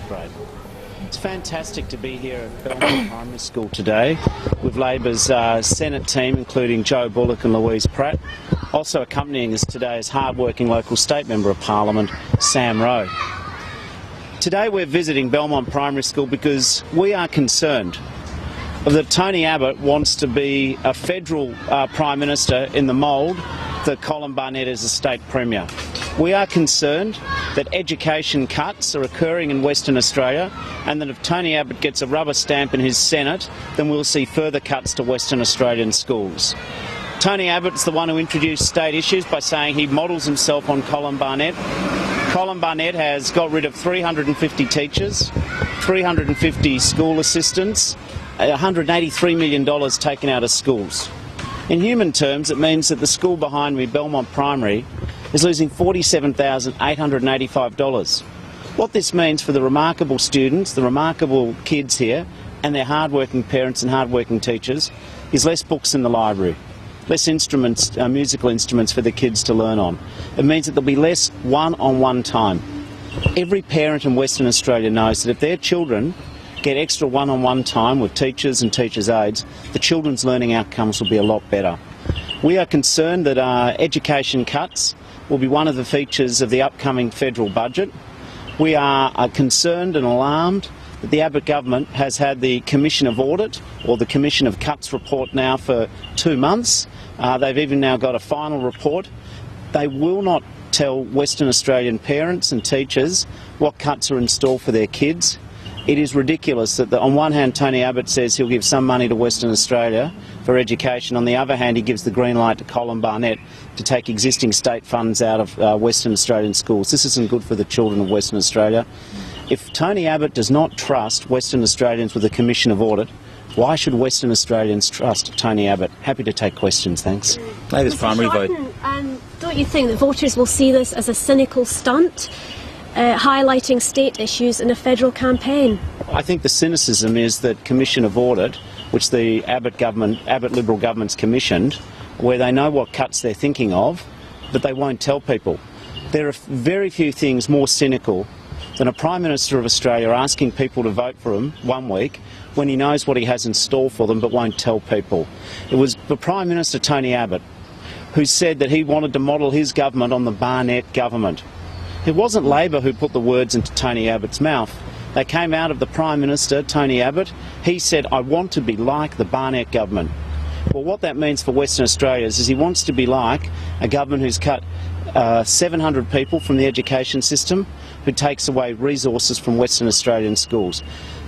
grade. It's fantastic to be here at Belmont Primary School today with Labor's Senate team, including Joe Bullock and Louise Pratt. Also accompanying us today is hard-working local state member of Parliament, Sam Rowe. Today we're visiting Belmont Primary School because we are concerned that Tony Abbott wants to be a federal Prime Minister in the mould that Colin Barnett is a state Premier. We are concerned that education cuts are occurring in Western Australia, and that if Tony Abbott gets a rubber stamp in his Senate, then we'll see further cuts to Western Australian schools. Tony Abbott's the one who introduced state issues by saying he models himself on Colin Barnett. Colin Barnett has got rid of 350 teachers, 350 school assistants, $183 million taken out of schools. In human terms, it means that the school behind me, Belmont Primary, is losing $47,885. What this means for the remarkable students, the remarkable kids here, and their hard-working parents and hard-working teachers, is less books in the library, less instruments, musical instruments for the kids to learn on. It means that there'll be less one-on-one time. Every parent in Western Australia knows that if their children get extra one-on-one time with teachers and teachers' aides, the children's learning outcomes will be a lot better. We are concerned that education cuts will be one of the features of the upcoming federal budget. We are concerned and alarmed that the Abbott government has had the Commission of Audit, or the Commission of Cuts report now for 2 months. They've even now got a final report. They will not tell Western Australian parents and teachers what cuts are in store for their kids. It is ridiculous that on one hand Tony Abbott says he'll give some money to Western Australia for education. On the other hand, he gives the green light to Colin Barnett to take existing state funds out of Western Australian schools. This isn't good for the children of Western Australia. If Tony Abbott does not trust Western Australians with a Commission of Audit, why should Western Australians trust Tony Abbott? Happy to take questions, thanks. Labor's primary vote. Don't you think that voters will see this as a cynical stunt, highlighting state issues in a federal campaign? I think the cynicism is that Commission of Audit, which the Abbott Liberal government's commissioned, where they know what cuts they're thinking of, but they won't tell people. There are very few things more cynical than a Prime Minister of Australia asking people to vote for him 1 week when he knows what he has in store for them but won't tell people. It was the Prime Minister, Tony Abbott, who said that he wanted to model his government on the Barnett government. It wasn't Labor who put the words into Tony Abbott's mouth. They came out of the Prime Minister, Tony Abbott. He said, I want to be like the Barnett government. Well, what that means for Western Australia is he wants to be like a government who's cut 700 people from the education system, who takes away resources from Western Australian schools.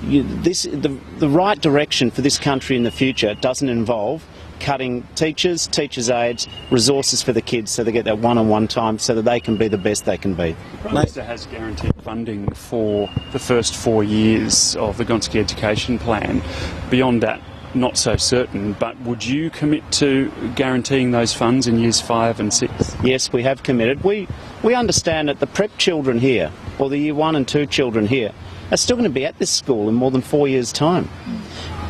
The right direction for this country in the future doesn't involve cutting teachers, teachers' aides, resources for the kids so they get that one-on-one time so that they can be the best they can be. The Prime Minister has guaranteed funding for the first 4 years of the Gonski Education Plan. Beyond that, not so certain, but would you commit to guaranteeing those funds in years 5 and 6? Yes, we have committed. We understand that the prep children here, or the year 1 and 2 children here, are still going to be at this school in more than 4 years' time.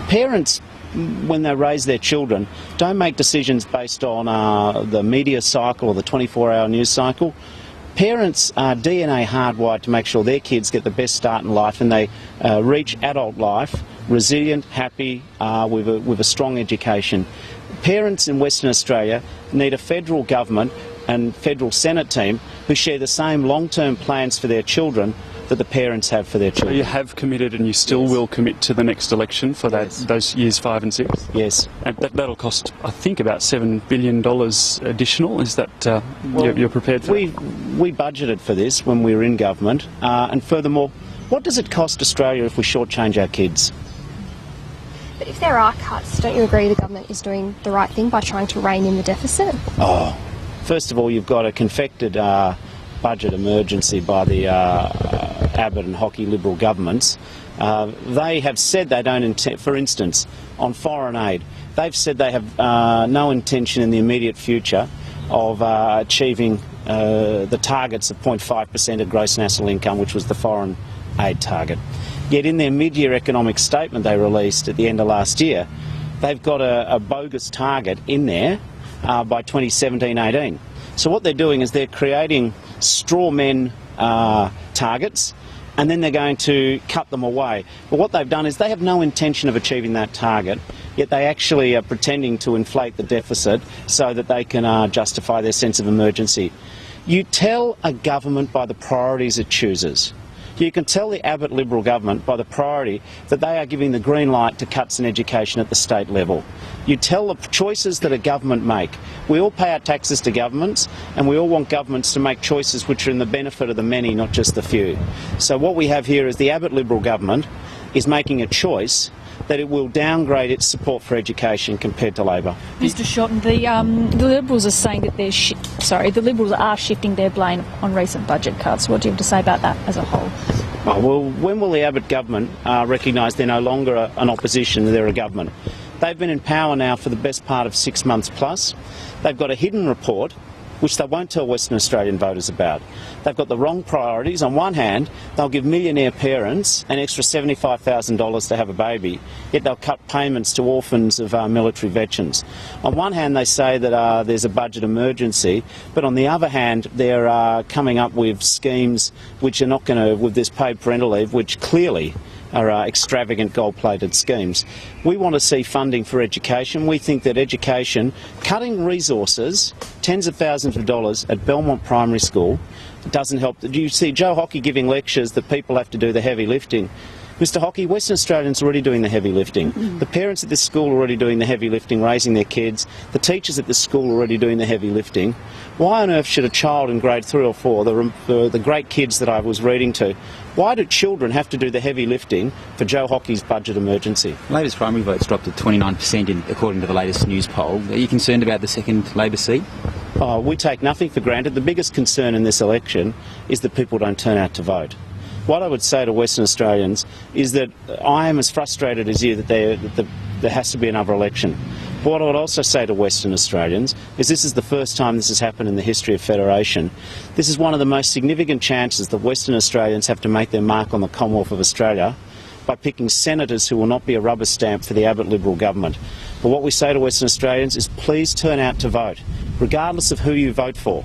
Parents, when they raise their children, don't make decisions based on the media cycle or the 24-hour news cycle. Parents are DNA hardwired to make sure their kids get the best start in life and they reach adult life resilient, happy, with a strong education. Parents in Western Australia need a federal government and federal Senate team who share the same long-term plans for their children that the parents have for their children. So you have committed and you still will commit to the next election for those years 5 and 6? Yes. And that'll cost, I think, about $7 billion additional. Is that you're prepared for? We budgeted for this when we were in government, and furthermore, what does it cost Australia if we shortchange our kids? But if there are cuts, don't you agree the government is doing the right thing by trying to rein in the deficit? Oh, first of all, you've got a confected budget emergency by the Abbott and Hockey Liberal governments. They have said they don't intend, for instance, on foreign aid, they've said they have no intention in the immediate future of achieving the targets of 0.5% of gross national income, which was the foreign aid target. Yet in their mid-year economic statement they released at the end of last year, they've got a bogus target in there by 2017-18. So what they're doing is they're creating straw men targets and then they're going to cut them away. But what they've done is they have no intention of achieving that target, yet they actually are pretending to inflate the deficit so that they can justify their sense of emergency. You tell a government by the priorities it chooses. You can tell the Abbott Liberal government by the priority that they are giving the green light to cuts in education at the state level. You tell the choices that a government make. We all pay our taxes to governments, and we all want governments to make choices which are in the benefit of the many, not just the few. So what we have here is the Abbott Liberal government is making a choice that it will downgrade its support for education compared to Labor. Mr. Shorten, the Liberals are saying that the Liberals are shifting their blame on recent budget cuts. What do you have to say about that as a whole? Oh, well, when will the Abbott government recognise they're no longer an opposition, they're a government? They've been in power now for the best part of 6 months plus. They've got a hidden report which they won't tell Western Australian voters about. They've got the wrong priorities. On one hand, they'll give millionaire parents an extra $75,000 to have a baby, yet they'll cut payments to orphans of military veterans. On one hand, they say that there's a budget emergency, but on the other hand, they're coming up with schemes which are not going to, with this paid parental leave, which clearly are extravagant gold-plated schemes. We want to see funding for education. We think that education, cutting resources, tens of thousands of dollars at Belmont Primary School, doesn't help. You see Joe Hockey giving lectures that people have to do the heavy lifting. Mr Hockey, Western Australians are already doing the heavy lifting. The parents at this school are already doing the heavy lifting, raising their kids. The teachers at this school are already doing the heavy lifting. Why on earth should a child in grade 3 or 4, the great kids that I was reading to, why do children have to do the heavy lifting for Joe Hockey's budget emergency? Labor's primary votes dropped to 29% according to the latest news poll. Are you concerned about the second Labor seat? Oh, we take nothing for granted. The biggest concern in this election is that people don't turn out to vote. What I would say to Western Australians is that I am as frustrated as you that there has to be another election. But what I would also say to Western Australians is this is the first time this has happened in the history of Federation. This is one of the most significant chances that Western Australians have to make their mark on the Commonwealth of Australia by picking senators who will not be a rubber stamp for the Abbott Liberal government. But what we say to Western Australians is please turn out to vote, regardless of who you vote for.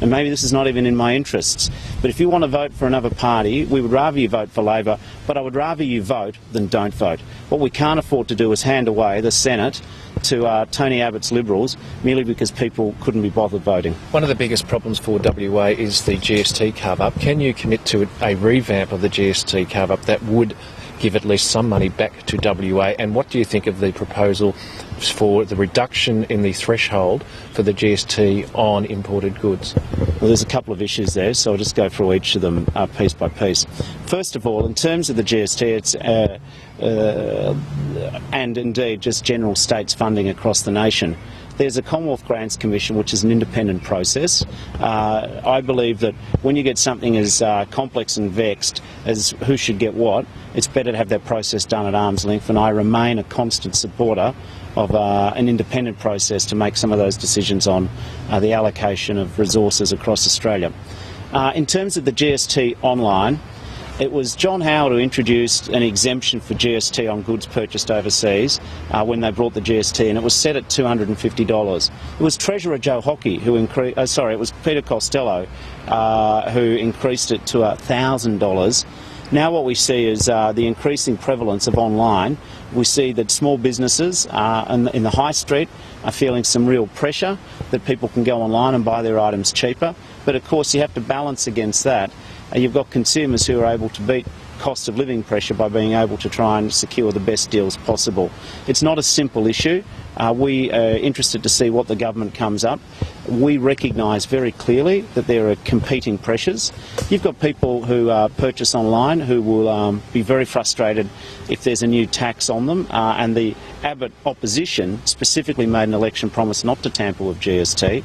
And maybe this is not even in my interests, but if you want to vote for another party, we would rather you vote for Labor, but I would rather you vote than don't vote. What we can't afford to do is hand away the Senate to Tony Abbott's Liberals merely because people couldn't be bothered voting. One of the biggest problems for WA is the GST carve-up. Can you commit to a revamp of the GST carve-up that would give at least some money back to WA? And what do you think of the proposal for the reduction in the threshold for the GST on imported goods? Well, there's a couple of issues there, so I'll just go through each of them piece by piece. First of all, in terms of the GST, and indeed just general states funding across the nation, there's a Commonwealth Grants Commission, which is an independent process. I believe that when you get something as complex and vexed as who should get what, it's better to have that process done at arm's length, and I remain a constant supporter of an independent process to make some of those decisions on the allocation of resources across Australia. In terms of the GST online, it was John Howard who introduced an exemption for GST on goods purchased overseas when they brought the GST, and it was set at $250. It was Treasurer Joe Hockey who it was Peter Costello who increased it to $1,000. Now what we see is the increasing prevalence of online. We see that small businesses in the high street are feeling some real pressure that people can go online and buy their items cheaper. But of course you have to balance against that. You've got consumers who are able to beat cost of living pressure by being able to try and secure the best deals possible. It's not a simple issue. We are interested to see what the government comes up. We recognise very clearly that there are competing pressures. You've got people who purchase online who will be very frustrated if there's a new tax on them, and the Abbott opposition specifically made an election promise not to tamper with GST.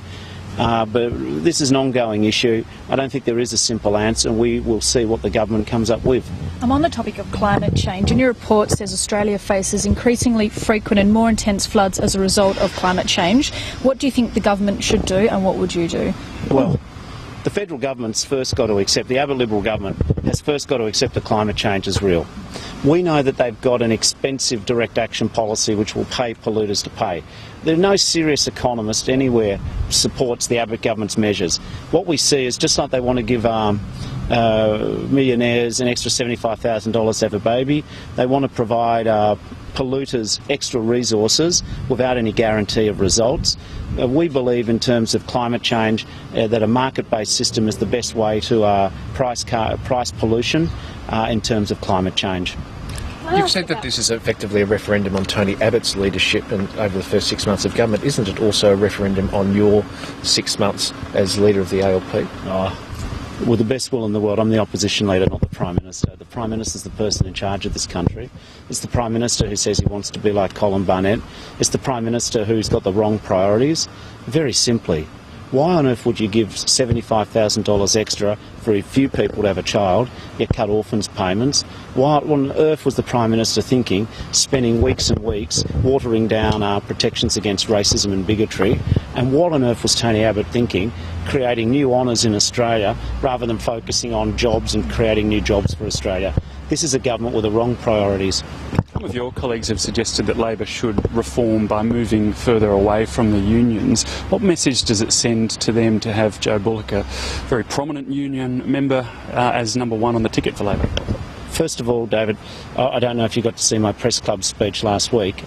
But this is an ongoing issue. I don't think there is a simple answer, and we will see what the government comes up with. I'm on the topic of climate change, and your report says Australia faces increasingly frequent and more intense floods as a result of climate change. What do you think the government should do, and what would you do? Well, the federal government's first got to accept, the Abbott Liberal government has first got to accept that climate change is real. We know that they've got an expensive direct action policy which will pay polluters to pay. There's no serious economist anywhere supports the Abbott government's measures. What we see is just like they want to give millionaires an extra $75,000 to have a baby. They want to provide polluters extra resources without any guarantee of results. We believe in terms of climate change that a market-based system is the best way to price pollution in terms of climate change. You've said that this is effectively a referendum on Tony Abbott's leadership and over the first 6 months of government. Isn't it also a referendum on your 6 months as leader of the ALP? With the best will in the world, I'm the opposition leader, not the Prime Minister. The Prime Minister is the person in charge of this country. It's the Prime Minister who says he wants to be like Colin Barnett. It's the Prime Minister who's got the wrong priorities. Very simply, why on earth would you give $75,000 extra for a few people to have a child, yet cut orphans' payments? Why on earth was the Prime Minister thinking, spending weeks and weeks watering down our protections against racism and bigotry? And what on earth was Tony Abbott thinking, creating new honours in Australia rather than focusing on jobs and creating new jobs for Australia? This is a government with the wrong priorities. Some of your colleagues have suggested that Labor should reform by moving further away from the unions. What message does it send to them to have Joe Bullock, a very prominent union member, as number one on the ticket for Labor? First of all, David, I don't know if you got to see my press club speech last week.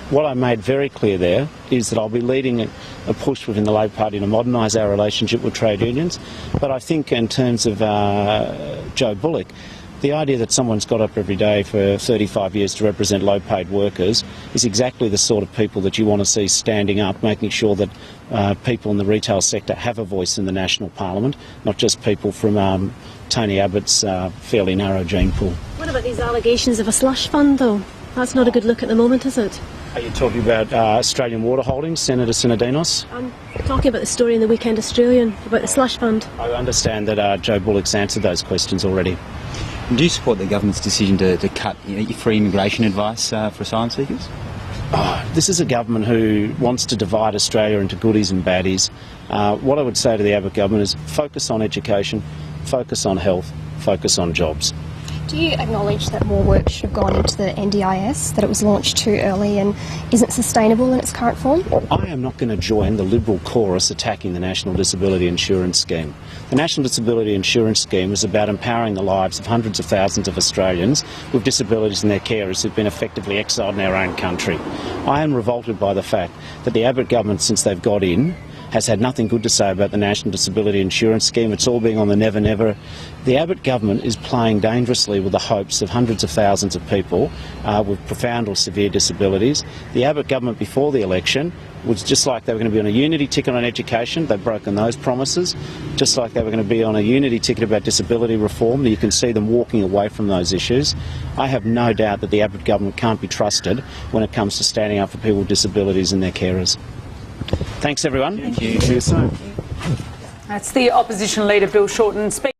What I made very clear there is that I'll be leading a push within the Labor Party to modernise our relationship with trade unions. But I think in terms of Joe Bullock, the idea that someone's got up every day for 35 years to represent low-paid workers is exactly the sort of people that you want to see standing up, making sure that people in the retail sector have a voice in the national parliament, not just people from Tony Abbott's fairly narrow gene pool. What about these allegations of a slush fund, though? That's not a good look at the moment, is it? Are you talking about Australian Water Holdings, Senator Sinodinos? I'm talking about the story in the Weekend Australian about the slush fund. I understand that Joe Bullock's answered those questions already. Do you support the government's decision to cut free immigration advice for asylum seekers? This is a government who wants to divide Australia into goodies and baddies. What I would say to the Abbott government is focus on education, focus on health, focus on jobs. Do you acknowledge that more work should have gone into the NDIS, that it was launched too early and isn't sustainable in its current form? I am not going to join the Liberal chorus attacking the National Disability Insurance Scheme. The National Disability Insurance Scheme is about empowering the lives of hundreds of thousands of Australians with disabilities and their carers who've been effectively exiled in our own country. I am revolted by the fact that the Abbott government, since they've got in, has had nothing good to say about the National Disability Insurance Scheme. It's all being on the never, never. The Abbott government is playing dangerously with the hopes of hundreds of thousands of people with profound or severe disabilities. The Abbott government before the election was just like they were going to be on a unity ticket on education. They've broken those promises. Just like they were going to be on a unity ticket about disability reform. You can see them walking away from those issues. I have no doubt that the Abbott government can't be trusted when it comes to standing up for people with disabilities and their carers. Thanks, everyone. Thank you. See you soon. That's the opposition leader, Bill Shorten.